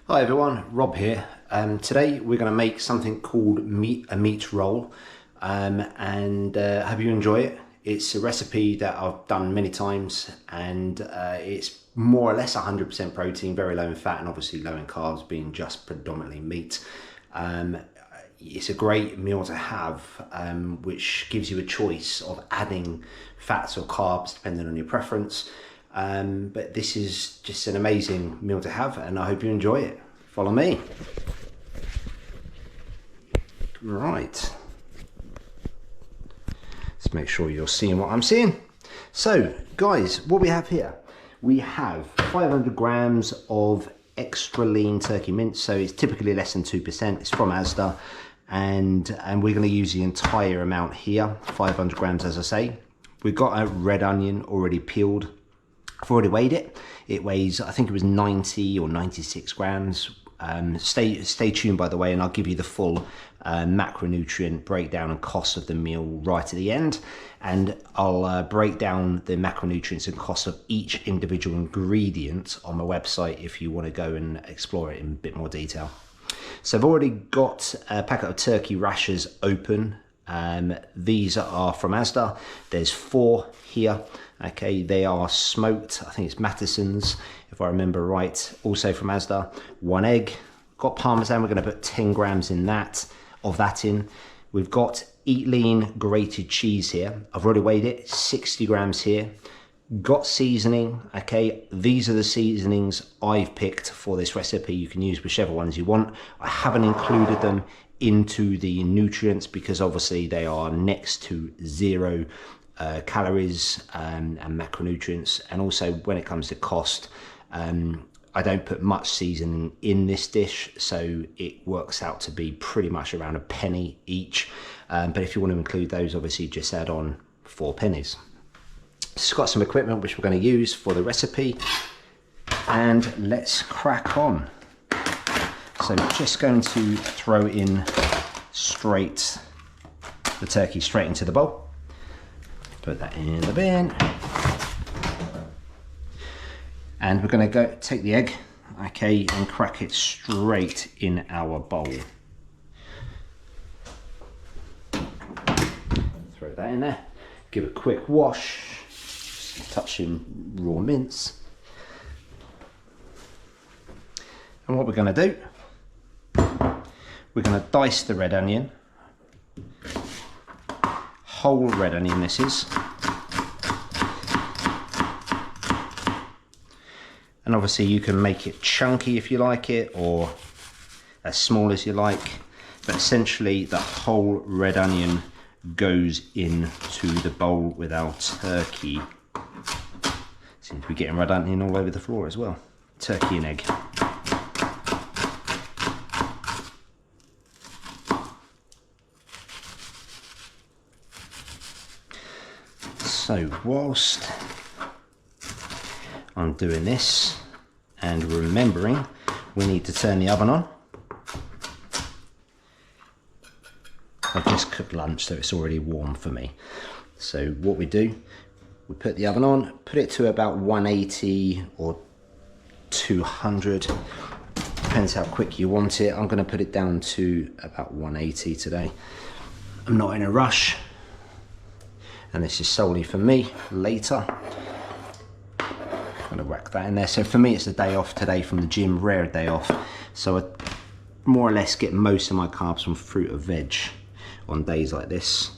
Hi everyone, Rob here. Today we're going to make something called a meat roll, and hope you enjoy it. It's a recipe that I've done many times, and it's more or less 100% protein, very low in fat, and obviously low in carbs, being just predominantly meat. It's a great meal to have, which gives you a choice of adding fats or carbs depending on your preference. But this is just an amazing meal to have, and I hope you enjoy it. Follow me. Right. Let's make sure you're seeing what I'm seeing. So, guys, what we have here, we have 500 grams of extra lean turkey mince. So it's typically less than 2%. It's from Asda, and we're going to use the entire amount here, 500 grams, as I say. We've got a red onion already peeled. I've already weighed it. It weighs, I think it was 90 or 96 grams. Stay tuned, by the way, and I'll give you the full macronutrient breakdown and cost of the meal right at the end. And I'll break down the macronutrients and cost of each individual ingredient on my website if you want to go and explore it in a bit more detail. So I've already got a packet of turkey rashers open. These are from Asda. There's 4 here. Okay, they are smoked. I think it's Mattison's, if I remember right. Also from Asda. 1 egg. Got parmesan. We're going to put 10 grams in of that in. We've got Eat Lean grated cheese here. I've already weighed it. 60 grams here. Got seasoning. Okay, these are the seasonings I've picked for this recipe. You can use whichever ones you want. I haven't included them into the nutrients because obviously they are next to 0 calories and macronutrients. And also when it comes to cost, I don't put much seasoning in this dish, so it works out to be pretty much around a penny each. But if you want to include those, obviously just add on 4 pennies. It's got some equipment which we're going to use for the recipe, and let's crack on. So just going to throw in the turkey straight into the bowl. Put that in the bin. And we're going to take the egg, okay, and crack it straight in our bowl. Throw that in there. Give it a quick wash. Just touching raw mince. And what we're going to do, we're going to dice the red onion. Whole red onion this is. And obviously you can make it chunky if you like it, or as small as you like. But essentially the whole red onion goes into the bowl with our turkey. Seems to be getting red onion all over the floor as well. Turkey and egg. So whilst I'm doing this and remembering we need to turn the oven on, I've just cooked lunch so it's already warm for me. So what we do, we put the oven on, put it to about 180 or 200, depends how quick you want it. I'm going to put it down to about 180 today. I'm not in a rush, and this is solely for me later. I'm going to whack that in there. So for me it's a day off today from the gym, rare day off. So I more or less get most of my carbs from fruit or veg on days like this.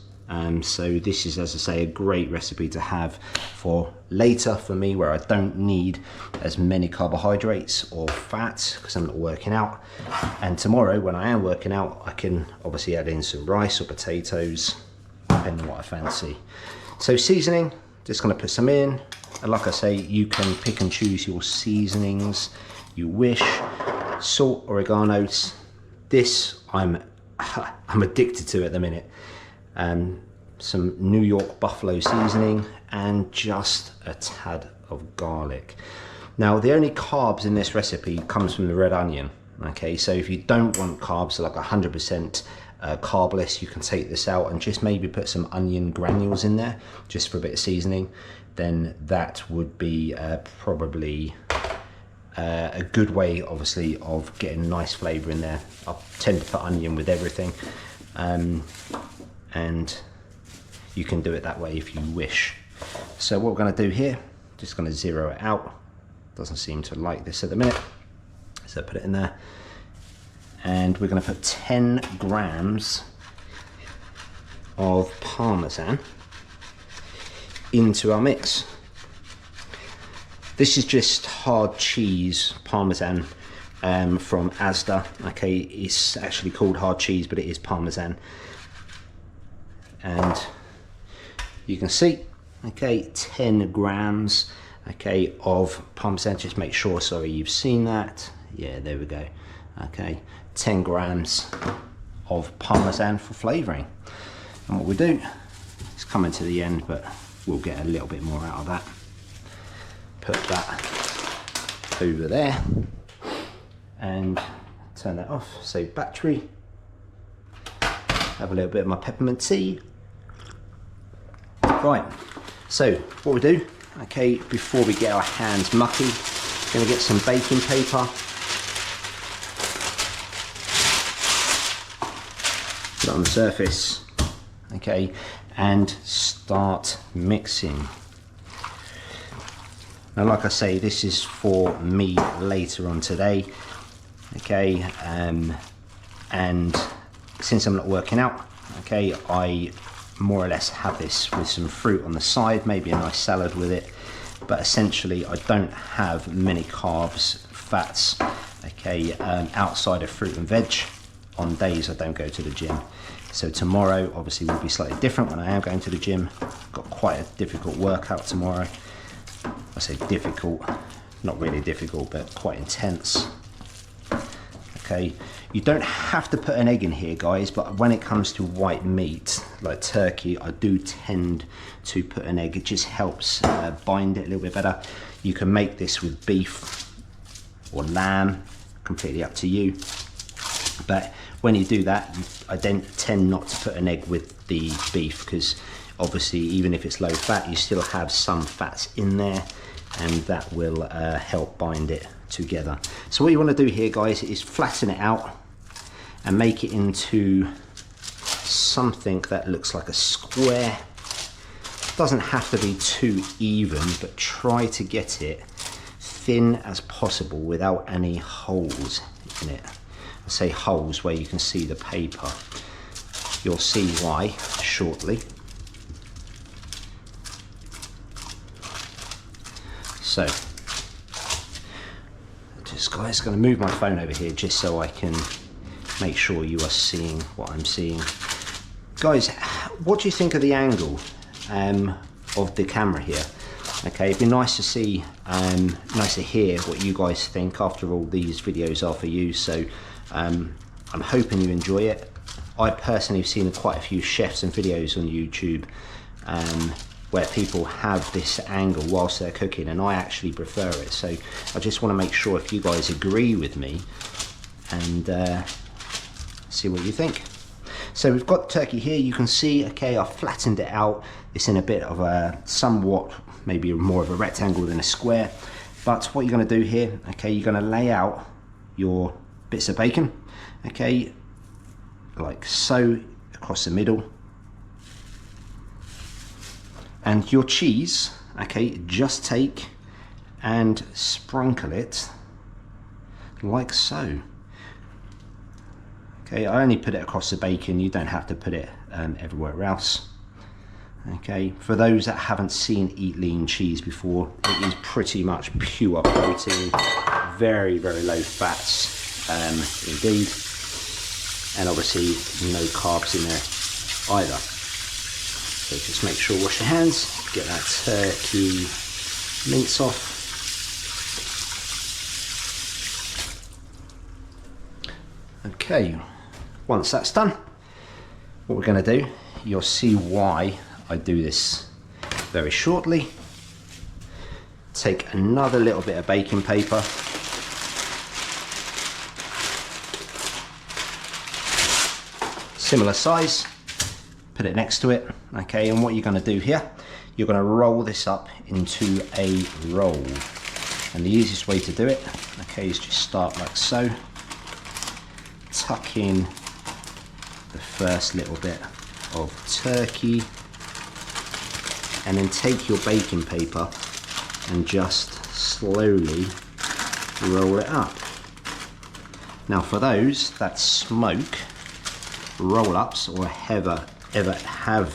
So this is, as I say, a great recipe to have for later for me, where I don't need as many carbohydrates or fats because I'm not working out. And tomorrow when I am working out, I can obviously add in some rice or potatoes, depending on what I fancy. So seasoning, just going to put some in. And like I say, you can pick and choose your seasonings you wish. Salt, oreganos. This I'm addicted to at the minute. Some New York buffalo seasoning and just a tad of garlic. Now the only carbs in this recipe comes from the red onion. Okay, so if you don't want carbs, like 100% carbless, you can take this out and just maybe put some onion granules in there just for a bit of seasoning. Then that would be probably a good way, obviously, of getting nice flavour in there. I tend to put onion with everything, and you can do it that way if you wish. So what we're going to do here, just going to zero it out. Doesn't seem to like this at the minute, so put it in there, and we're going to put 10 grams of Parmesan into our mix. This is just hard cheese Parmesan from Asda. Okay, it's actually called hard cheese, but it is Parmesan. And you can see, okay, 10 grams, okay, of Parmesan. Just make sure, sorry, you've seen that. Yeah, there we go. Okay, 10 grams of Parmesan for flavouring. And what we do, it's coming to the end, but we'll get a little bit more out of that. Put that over there and turn that off. So battery, have a little bit of my peppermint tea. Right, so what we do, okay, before we get our hands mucky, we're going to get some baking paper. Put it on the surface, okay, and start mixing. Now, like I say, this is for me later on today, okay, and since I'm not working out, okay, I more or less have this with some fruit on the side, maybe a nice salad with it, but essentially I don't have many carbs, fats, okay, outside of fruit and veg on days I don't go to the gym. So tomorrow obviously will be slightly different when I am going to the gym. Got quite a difficult workout tomorrow. I say difficult, not really difficult, but quite intense. Okay, you don't have to put an egg in here, guys, but when it comes to white meat, like turkey, I do tend to put an egg. It just helps bind it a little bit better. You can make this with beef or lamb, completely up to you. But when you do that, I then tend not to put an egg with the beef, because obviously even if it's low fat, you still have some fats in there, and that will help bind it together. So what you want to do here, guys, is flatten it out and make it into something that looks like a square. Doesn't have to be too even, but try to get it thin as possible without any holes in it. I say holes where you can see the paper. You'll see why shortly. So, just guys, going to move my phone over here just so I can make sure you are seeing what I'm seeing. Guys, what do you think of the angle of the camera here? Okay, it'd be nice to see, nice to hear what you guys think. After all, these videos are for you, so I'm hoping you enjoy it. I personally have seen quite a few chefs and videos on YouTube where people have this angle whilst they're cooking, and I actually prefer it. So I just want to make sure if you guys agree with me, and see what you think. So we've got turkey here. You can see, okay, I've flattened it out. It's in a bit of a somewhat, maybe more of a rectangle than a square. But what you're going to do here, okay, you're going to lay out your bits of bacon, okay, like so, across the middle. And your cheese, okay, just take and sprinkle it like so. Okay, I only put it across the bacon. You don't have to put it everywhere else. Okay, for those that haven't seen Eat Lean cheese before, it is pretty much pure protein, very, very low fats indeed, and obviously no carbs in there either. So just make sure, wash your hands, get that turkey mince off. Okay, once that's done, what we're going to do, you'll see why I do this very shortly. Take another little bit of baking paper, similar size, put it next to it, okay, and what you're going to do here, you're going to roll this up into a roll, And the easiest way to do it, okay, is just start like so. Tuck in the first little bit of turkey, and then take your baking paper and just slowly roll it up. Now for those that smoke roll-ups or ever have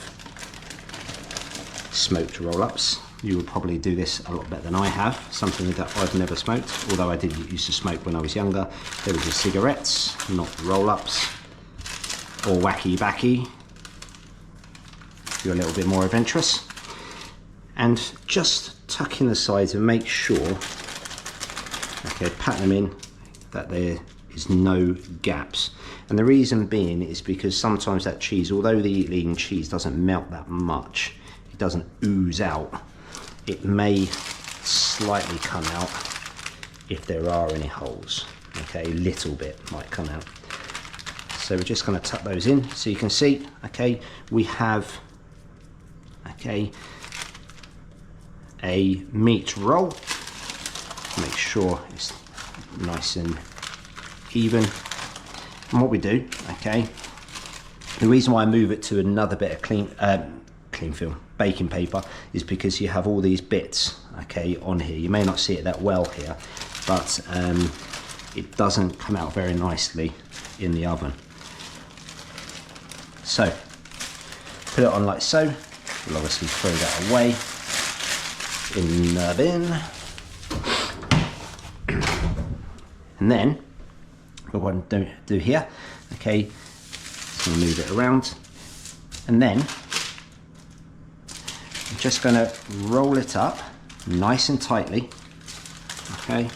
smoked roll-ups, you will probably do this a lot better than I have. Something that I've never smoked, although I did used to smoke when I was younger. There was the cigarettes, not roll-ups, or wacky backy, if you're a little bit more adventurous. And just tuck in the sides and make sure, okay, pat them in, that there is no gaps. And the reason being is because sometimes that cheese, although the lean cheese doesn't melt that much, it doesn't ooze out, it may slightly come out if there are any holes. Okay, a little bit might come out. So we're just going to tuck those in so you can see, okay, we have, okay, a meat roll. Make sure it's nice and even. And what we do, okay, the reason why I move it to another bit of clean film baking paper is because you have all these bits, okay, on here. You may not see it that well here, but it doesn't come out very nicely in the oven. So put it on like so. We'll obviously throw that away in the bin. And then what we're going to do here, okay, so move it around, and then I'm just going to roll it up nice and tightly, okay,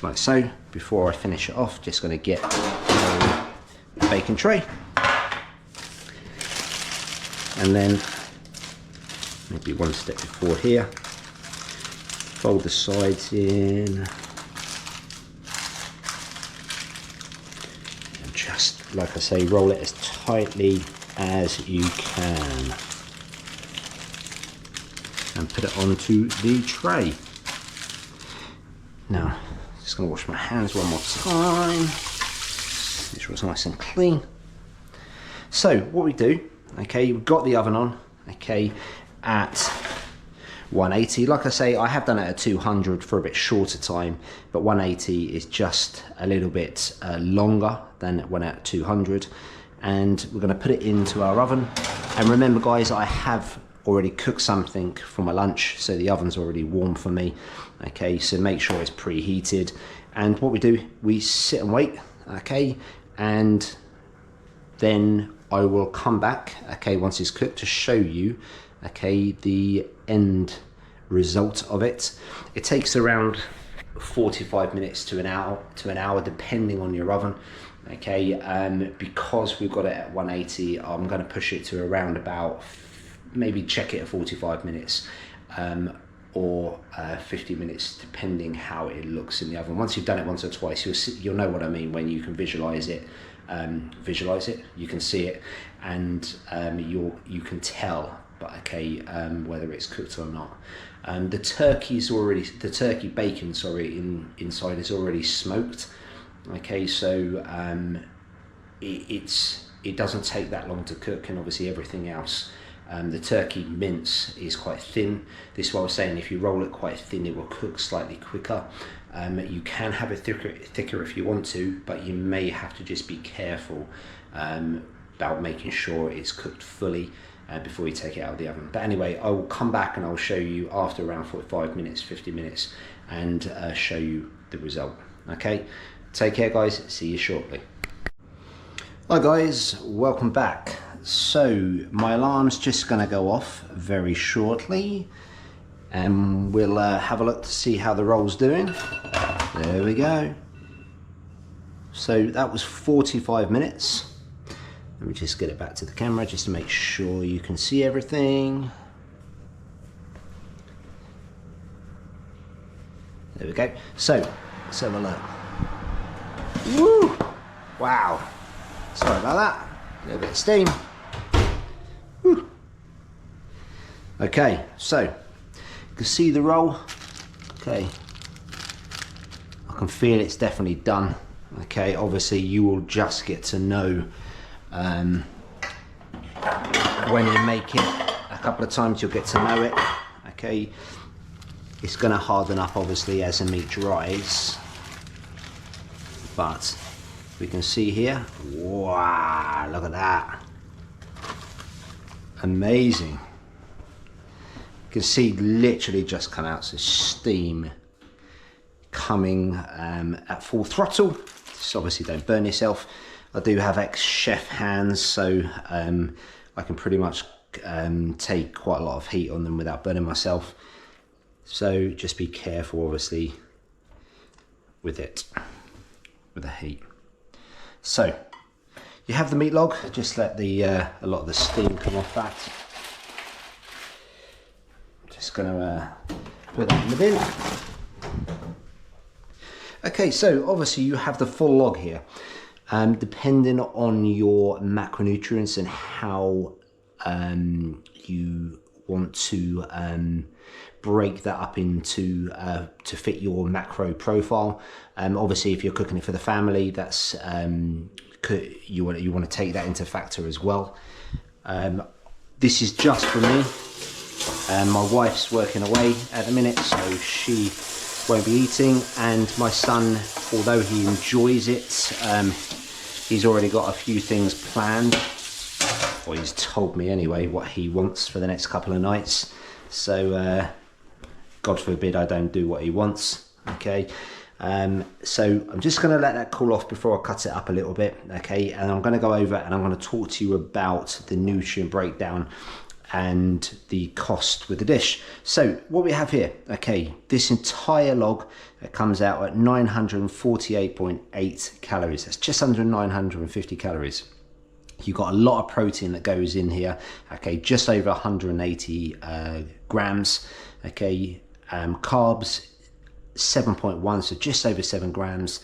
like so. Before I finish it off, just going to get a baking tray, and then maybe one step before here, fold the sides in, and just, like I say, roll it as tightly as you can, and put it onto the tray. Now, just going to wash my hands one more time, make sure it's nice and clean. So what we do, okay, we've got the oven on, okay, at 180. Like I say, I have done it at 200 for a bit shorter time, but 180 is just a little bit longer than when at 200. And we're going to put it into our oven. And remember guys, I have already cooked something for my lunch, so the oven's already warm for me. Okay, so make sure it's preheated. And what we do, we sit and wait, okay, and then I will come back, okay, once it's cooked, to show you, okay, the end result of it. It takes around 45 minutes to an hour depending on your oven, okay. Because we've got it at 180, I'm going to push it to around about, maybe check it at 45 minutes or 50 minutes, depending how it looks in the oven. Once you've done it once or twice, you'll know what I mean when you can visualize it. You can see it, and you can tell, but okay, whether it's cooked or not. The turkey bacon, sorry, inside is already smoked. Okay, so it doesn't take that long to cook, and obviously everything else. The turkey mince is quite thin. This is what I was saying, if you roll it quite thin, it will cook slightly quicker. You can have it thicker if you want to, but you may have to just be careful about making sure it's cooked fully before you take it out of the oven. But anyway, I will come back and I'll show you after around 45 minutes, 50 minutes, and show you the result. Okay, take care guys, see you shortly. Hi guys, welcome back. So my alarm's just going to go off very shortly, and we'll have a look to see how the roll's doing. There we go. So that was 45 minutes. Let me just get it back to the camera just to make sure you can see everything. There we go. So let's have a look. Woo! Wow. Sorry about that. A little bit of steam. Woo. Okay, so you can can see the roll. Okay, I can feel it's definitely done. Okay, obviously you will just get to know when you make it a couple of times, you'll get to know it. Okay, it's going to harden up obviously as the meat dries, but we can see here, wow, look at that, amazing. You can see literally just come out, so steam coming at full throttle. So obviously don't burn yourself. I do have ex-chef hands, so I can pretty much take quite a lot of heat on them without burning myself. So just be careful obviously with it, with the heat. So you have the meat log, just let the a lot of the steam come off that. Just gonna put that in the bin. Okay, so obviously you have the full log here. Depending on your macronutrients and how you want to break that up into to fit your macro profile. Obviously, if you're cooking it for the family, that's you want to take that into factor as well. This is just for me. My wife's working away at the minute, so she won't be eating, and my son, although he enjoys it, he's already got a few things planned, or he's told me anyway what he wants for the next couple of nights. So God forbid I don't do what he wants. Okay, so I'm just going to let that cool off before I cut it up a little bit. Okay, and I'm going to go over and I'm going to talk to you about the nutrient breakdown and the cost with the dish. So what we have here, okay, this entire log comes out at 948.8 calories. That's just under 950 calories. You've got a lot of protein that goes in here, okay, just over 180 grams, okay, carbs 7.1, so just over 7 grams,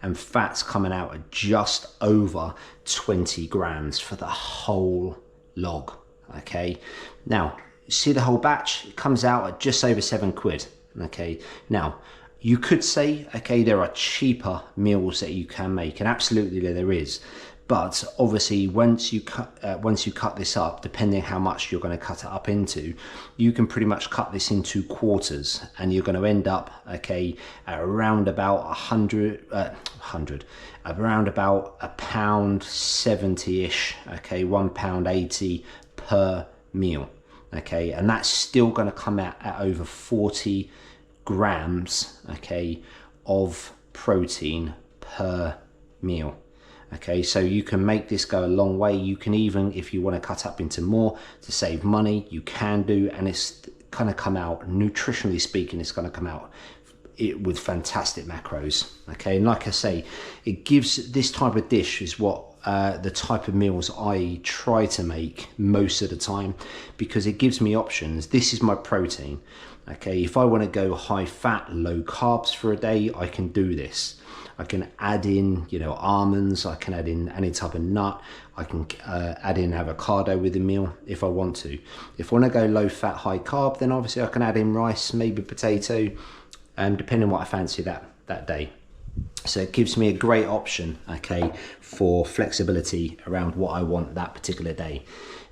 and fats coming out at just over 20 grams for the whole log. Okay, now you see the whole batch, it comes out at just over £7. Okay, now you could say, okay, there are cheaper meals that you can make, and absolutely there is, but obviously once you cut this up, depending how much you're going to cut it up into, you can pretty much cut this into quarters, and you're going to end up, okay, at around about around about £1.70-ish, okay, £1.80 per meal. Okay, and that's still going to come out at over 40 grams, okay, of protein per meal. Okay, so you can make this go a long way. You can even, if you want to cut up into more to save money, you can do, and it's going to come out, nutritionally speaking, it's going to come out with fantastic macros. Okay, and like I say, it gives, this type of dish is what the type of meals I try to make most of the time, because it gives me options. This is my protein. Okay, if I want to go high fat, low carbs for a day, I can do this. I can add in, you know, almonds, I can add in any type of nut, I can add in avocado with the meal if I want to. If I want to go low fat, high carb, then obviously I can add in rice, maybe potato, depending on what I fancy that day. So it gives me a great option, okay, for flexibility around what I want that particular day.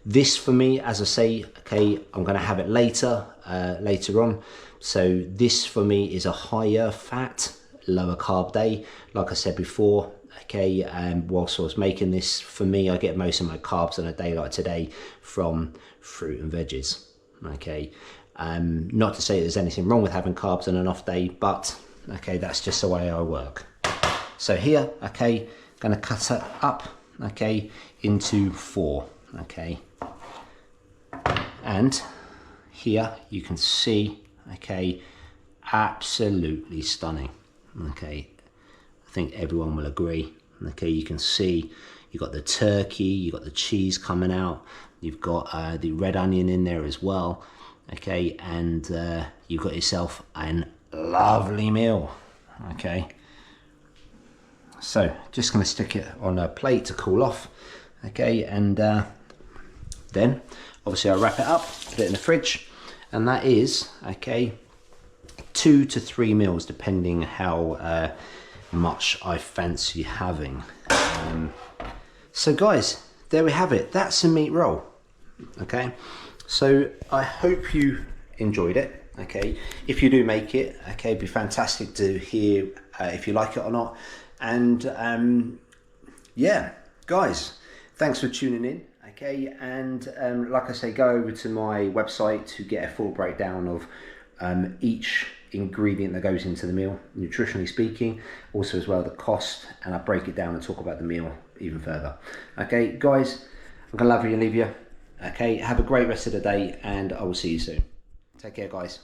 This for me, as I say, okay, I'm going to have it later on. So this for me is a higher fat, lower carb day. Like I said before, okay, whilst I was making this, for me, I get most of my carbs on a day like today from fruit and veggies. Okay, not to say there's anything wrong with having carbs on an off day, but okay, that's just the way I work. So here, okay, going to cut it up, okay, into 4, okay, and here you can see, okay, absolutely stunning. Okay, I think everyone will agree. Okay, you can see you've got the turkey, you've got the cheese coming out, you've got the red onion in there as well. Okay, and you've got yourself a lovely meal. Okay, so just going to stick it on a plate to cool off. Okay, and then obviously I wrap it up, put it in the fridge, and that is, okay, 2 to 3 meals, depending how much I fancy having. So guys, there we have it. That's a meat roll. Okay, so I hope you enjoyed it. Okay, if you do make it, okay, it'd be fantastic to hear if you like it or not. And yeah, guys, thanks for tuning in. Okay, and like I say, go over to my website to get a full breakdown of each ingredient that goes into the meal, nutritionally speaking, also as well the cost, and I break it down and talk about the meal even further. Okay, guys, I'm gonna love you and leave you. Okay, have a great rest of the day, and I will see you soon. Take care, guys.